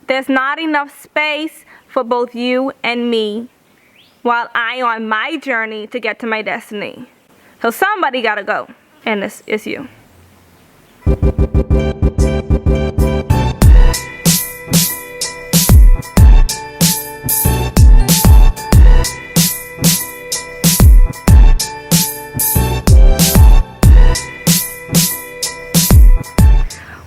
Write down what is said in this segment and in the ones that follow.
There's not enough space for both you and me while I'm on my journey to get to my destiny. So somebody gotta go, and it's you.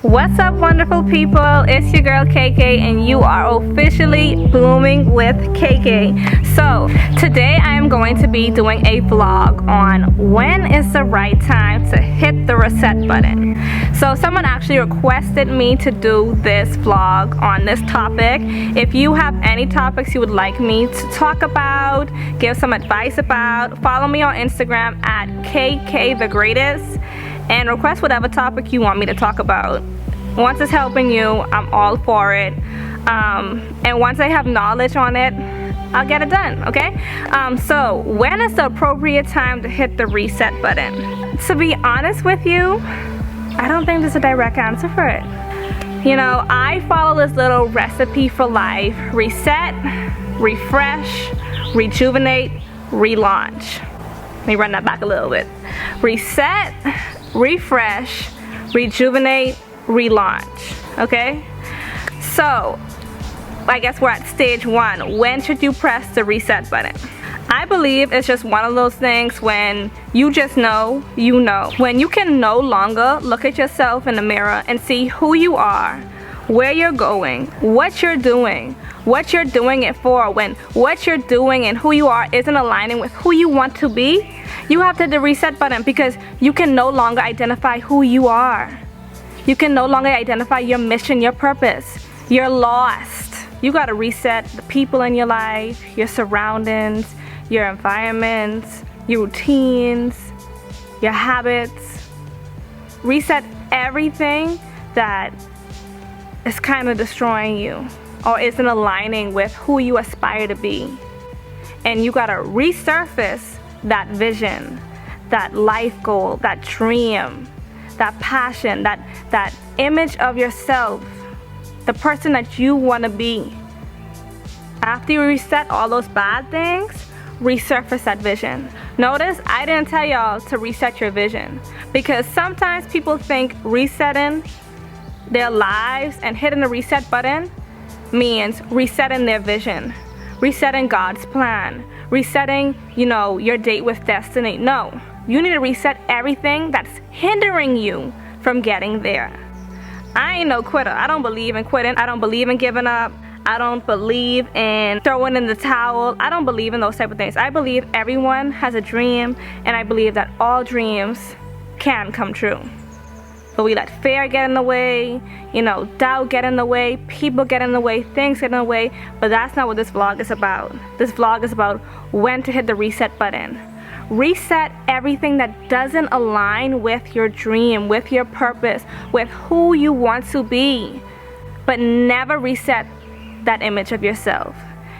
What's up, wonderful people? It's your girl KK, and you are officially booming with KK. So today I am going to be doing a vlog on when is the right time to hit the reset button. So someone actually requested me to do this vlog on this topic. If you have any topics you would like me to talk about, give some advice about, follow me on Instagram at KKTheGreatest and request whatever topic you want me to talk about. Once it's helping you, I'm all for it. And once I have knowledge on it, I'll get it done, okay? So when is the appropriate time to hit the reset button? To be honest with you, I don't think there's a direct answer for it. You know, I follow this little recipe for life: reset, refresh, rejuvenate, relaunch. Let me run that back a little bit. Reset, refresh, rejuvenate, relaunch. Okay, so I guess we're at stage one. When should you press the reset button? I believe it's just one of those things when you just know, you know. When you can no longer look at yourself in the mirror and see who you are, where you're going, what you're doing it for. When what you're doing and who you are isn't aligning with who you want to be, you have to hit the reset button, because you can no longer identify who you are. You can no longer identify your mission, your purpose. You're lost. You gotta reset the people in your life, your surroundings, your environments, your routines, your habits. Reset everything that is kind of destroying you or isn't aligning with who you aspire to be. And you gotta resurface that vision, that life goal, that dream, that passion, that image of yourself, the person that you want to be. After you reset all those bad things, resurface that vision. Notice I didn't tell y'all to reset your vision, because sometimes people think resetting their lives and hitting the reset button means resetting their vision, resetting God's plan, resetting, you know, your date with destiny. No. You need to reset everything that's hindering you from getting there. I ain't no quitter. I don't believe in quitting. I don't believe in giving up. I don't believe in throwing in the towel. I don't believe in those type of things. I believe everyone has a dream, and I believe that all dreams can come true. But we let fear get in the way, you know, doubt get in the way, people get in the way, things get in the way. But that's not what this vlog is about. This vlog is about when to hit the reset button. Reset everything that doesn't align with your dream, with your purpose, with who you want to be. But never reset that image of yourself.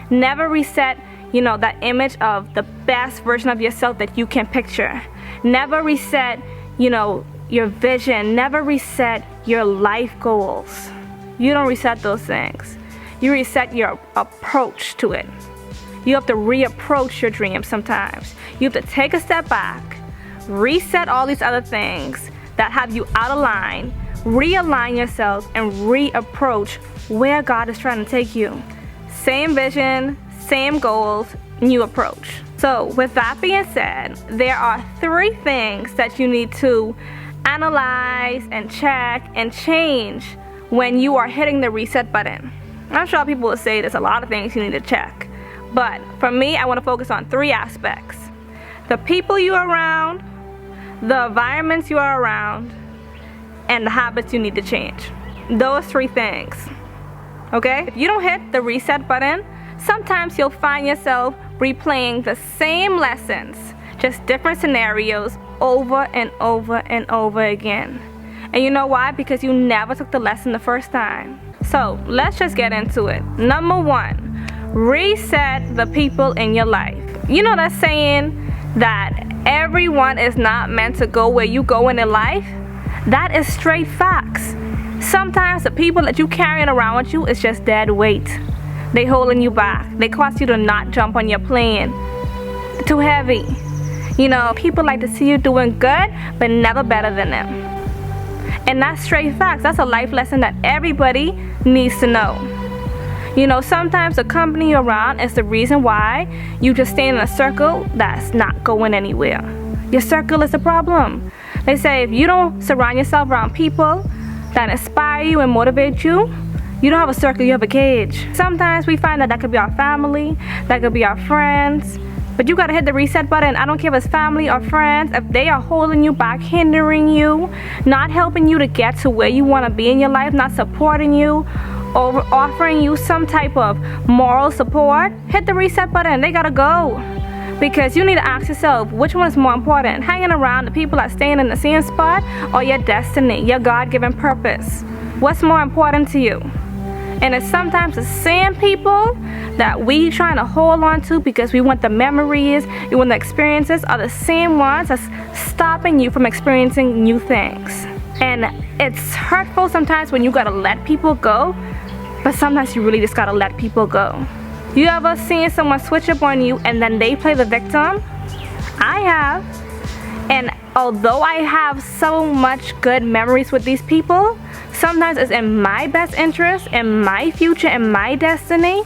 Never reset, you know, that image of the best version of yourself that you can picture. Never reset, you know, your vision. Never reset your life goals. You don't reset those things. You reset your approach to it. You have to reapproach your dreams sometimes. You have to take a step back, reset all these other things that have you out of line, realign yourself, and reapproach where God is trying to take you. Same vision, same goals, new approach. So with that being said, there are 3 things that you need to analyze and check and change when you are hitting the reset button. I'm sure people will say there's a lot of things you need to check. But for me, I want to focus on 3 aspects: the people you are around, the environments you are around, and the habits you need to change. Those 3 things. Okay? If you don't hit the reset button, sometimes you'll find yourself replaying the same lessons, just different scenarios over and over and over again. And you know why? Because you never took the lesson the first time. So let's just get into it. Number 1. Reset the people in your life. You know that saying that everyone is not meant to go where you go in life? That is straight facts. Sometimes the people that you carrying around with you is just dead weight. They holding you back. They cause you to not jump on your plane. Too heavy. You know, people like to see you doing good, but never better than them. And that's straight facts. That's a life lesson that everybody needs to know. You know, sometimes the company you're around is the reason why you just stay in a circle that's not going anywhere. Your circle is the problem. They say if you don't surround yourself around people that inspire you and motivate you, you don't have a circle, you have a cage. Sometimes we find that could be our family, that could be our friends, but you gotta hit the reset button. I don't care if it's family or friends. If they are holding you back, hindering you, not helping you to get to where you wanna be in your life, not supporting you, or offering you some type of moral support, hit the reset button. They gotta go. Because you need to ask yourself, which one is more important? Hanging around the people that staying in the same spot, or your destiny, your God-given purpose? What's more important to you? And it's sometimes the same people that we trying to hold on to because we want the memories, we want the experiences, are the same ones that's stopping you from experiencing new things. And it's hurtful sometimes when you gotta let people go, but sometimes you really just gotta let people go. You ever seen someone switch up on you and then they play the victim? I have. And although I have so much good memories with these people, sometimes it's in my best interest, in my future, in my destiny,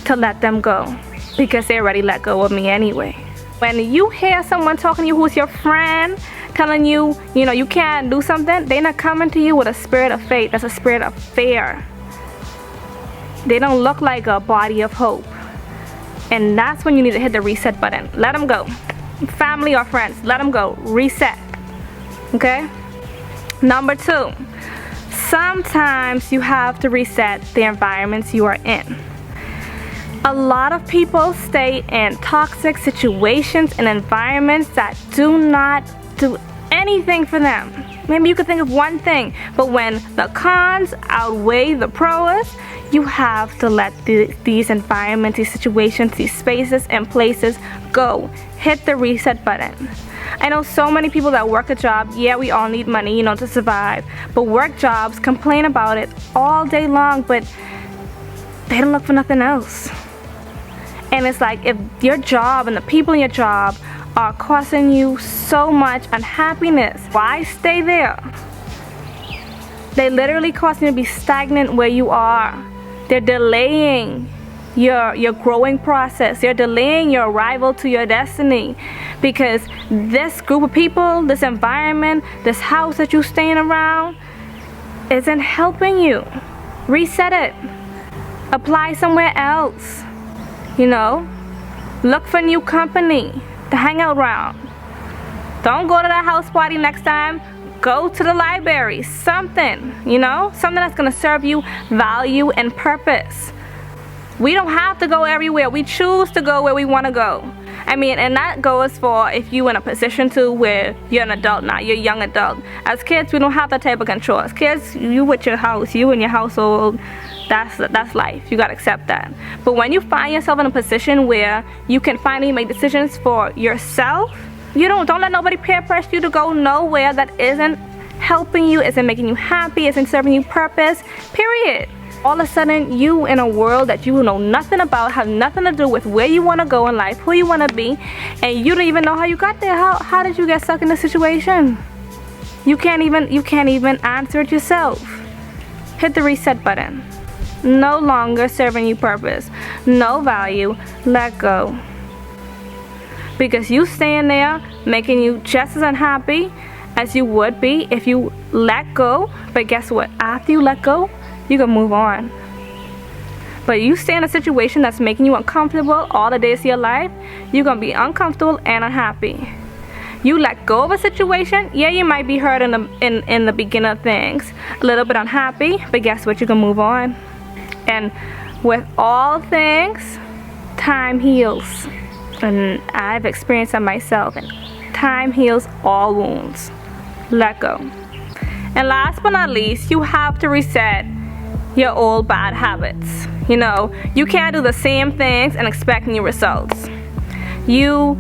to let them go. Because they already let go of me anyway. When you hear someone talking to you who's your friend, telling you, you know, you can't do something, they're not coming to you with a spirit of faith. That's a spirit of fear. They don't look like a body of hope. And that's when you need to hit the reset button. Let them go. Family or friends, let them go. Reset. Okay? Number 2, sometimes you have to reset the environments you are in. A lot of people stay in toxic situations and environments that do not do anything for them. Maybe you could think of one thing, but when the cons outweigh the pros, you have to let these environments, these situations, these spaces and places go. Hit the reset button. I know so many people that work a job, yeah, we all need money, you know, to survive, but work jobs, complain about it all day long, but they don't look for nothing else. And it's like, if your job and the people in your job are causing you so much unhappiness, why stay there? They literally cause you to be stagnant where you are. They're delaying your growing process. They're delaying your arrival to your destiny. Because this group of people, this environment, this house that you're staying around isn't helping you. Reset it. Apply somewhere else. You know? Look for new company to hang out around. Don't go to that house party next time. Go to the library. Something, you know? Something that's going to serve you value and purpose. We don't have to go everywhere. We choose to go where we want to go. I mean, and that goes for if you're in a position to where you're an adult now, you're a young adult. As kids, we don't have that type of control. As kids, you with your house, you and your household, that's life. You gotta accept that. But when you find yourself in a position where you can finally make decisions for yourself, don't let nobody peer pressure you to go nowhere that isn't helping you, isn't making you happy, isn't serving you purpose, period. All of a sudden, you in a world that you know nothing about, have nothing to do with where you want to go in life, who you want to be, and you don't even know how you got there. How did you get stuck in this situation? You can't even answer it yourself. Hit the reset button. No longer serving you purpose, no value, let go. Because you staying there making you just as unhappy as you would be if you let go. But guess what? After you let go, you can move on. But you stay in a situation that's making you uncomfortable all the days of your life, you're gonna be uncomfortable and unhappy. You let go of a situation, yeah, you might be hurt in the beginning of things, a little bit unhappy, but guess what? You can move on. And with all things, time heals. And I've experienced that myself. And time heals all wounds. Let go. And last but not least, you have to reset your old bad habits. You know, you can't do the same things and expect new results. You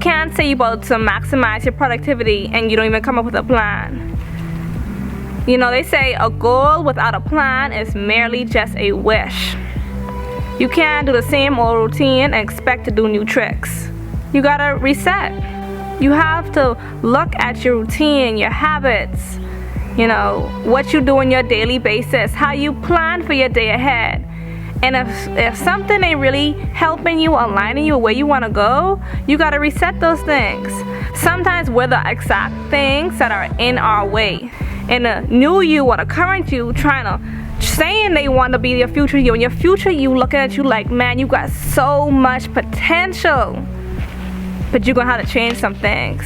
can't say you're about to maximize your productivity and you don't even come up with a plan. You know, they say a goal without a plan is merely just a wish. You can't do the same old routine and expect to do new tricks. You gotta reset. You have to look at your routine, your habits, you know, what you do on your daily basis, how you plan for your day ahead. And if something ain't really helping you, aligning you where you want to go, you got to reset those things. Sometimes we're the exact things that are in our way. And the new you or the current you saying they want to be your future you, and your future you looking at you like, man, you got so much potential. But you're going to have to change some things.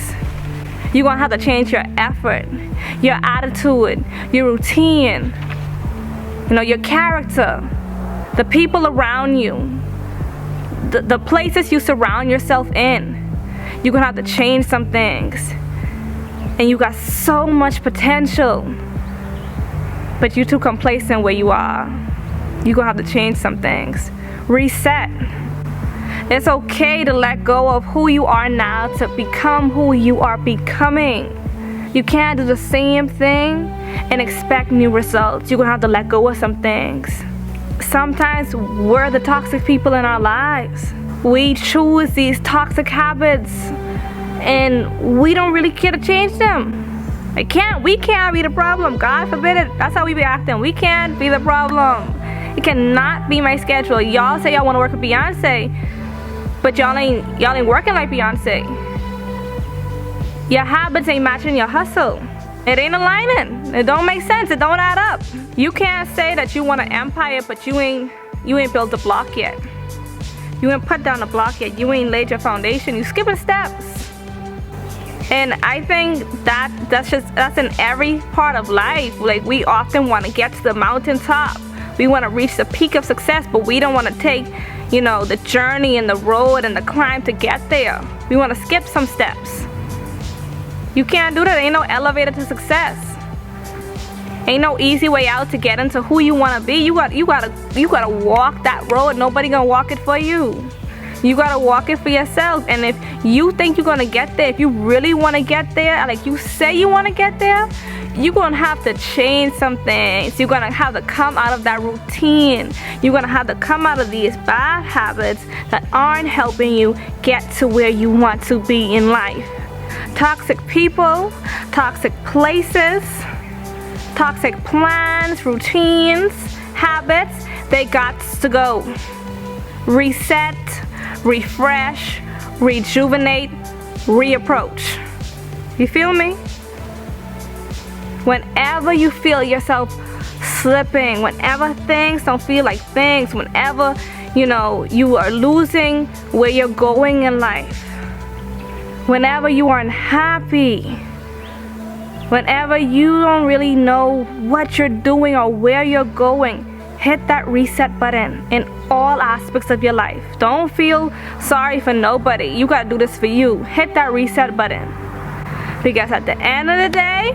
You're going to have to change your effort, your attitude, your routine, you know, your character. The people around you, the places you surround yourself in, you're gonna have to change some things. And you got so much potential, but you're too complacent where you are. You're gonna have to change some things. Reset. It's okay to let go of who you are now to become who you are becoming. You can't do the same thing and expect new results. You're gonna have to let go of some things. Sometimes we're the toxic people in our lives. We choose these toxic habits and we don't really care to change them. We can't be the problem. God forbid it. That's how we be acting. We can't be the problem. It cannot be my schedule. Y'all say y'all want to work with Beyonce, but y'all ain't working like Beyonce. Your habits ain't matching your hustle. It ain't aligning. It don't make sense. It don't add up. You can't say that you want an empire, but you ain't built the block yet. You ain't put down the block yet. You ain't laid your foundation. You skipping steps. And I think that's in every part of life. Like, we often want to get to the mountaintop. We want to reach the peak of success, but we don't want to take, you know, the journey and the road and the climb to get there. We want to skip some steps. You can't do that. Ain't no elevator to success. Ain't no easy way out to get into who you want to be. You gotta walk that road. Nobody gonna walk it for you. You gotta walk it for yourself. And if you think you're gonna get there, if you really want to get there, like you say you want to get there, you're gonna have to change some things. You're gonna have to come out of that routine. You're gonna have to come out of these bad habits that aren't helping you get to where you want to be in life. Toxic people, toxic places, toxic plans, routines, habits, they got to go. Reset, refresh, rejuvenate, reapproach. You feel me? Whenever you feel yourself slipping, whenever things don't feel like things, whenever, you know, you are losing where you're going in life, whenever you are unhappy, whenever you don't really know what you're doing or where you're going, hit that reset button in all aspects of your life. Don't feel sorry for nobody. You gotta do this for you. Hit that reset button. Because at the end of the day,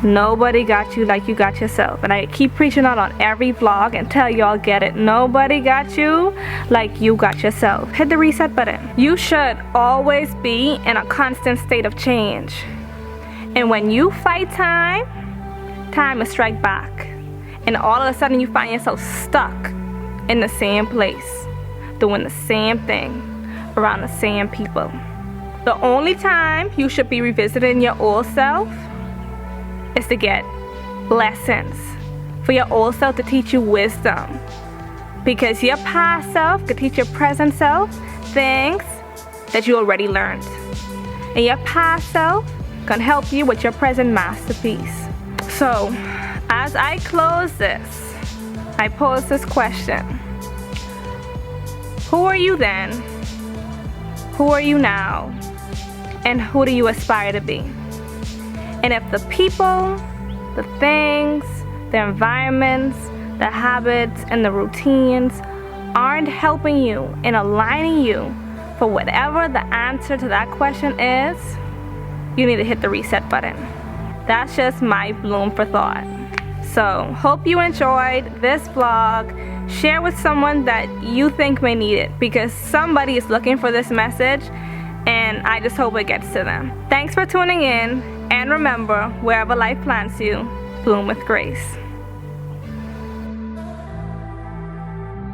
nobody got you like you got yourself. And I keep preaching out on every vlog until y'all get it. Nobody got you like you got yourself. Hit the reset button. You should always be in a constant state of change. And when you fight time, time will strike back. And all of a sudden you find yourself stuck in the same place, doing the same thing, around the same people. The only time you should be revisiting your old self is to get lessons, for your old self to teach you wisdom. Because your past self could teach your present self things that you already learned. And your past self can help you with your present masterpiece. So, as I close this, I pose this question. Who are you then? Who are you now? And who do you aspire to be? And if the people, the things, the environments, the habits, and the routines aren't helping you and aligning you for whatever the answer to that question is, you need to hit the reset button. That's just my bloom for thought. So, hope you enjoyed this vlog. Share with someone that you think may need it, because somebody is looking for this message, and I just hope it gets to them. Thanks for tuning in, and remember, wherever life plants you, bloom with grace.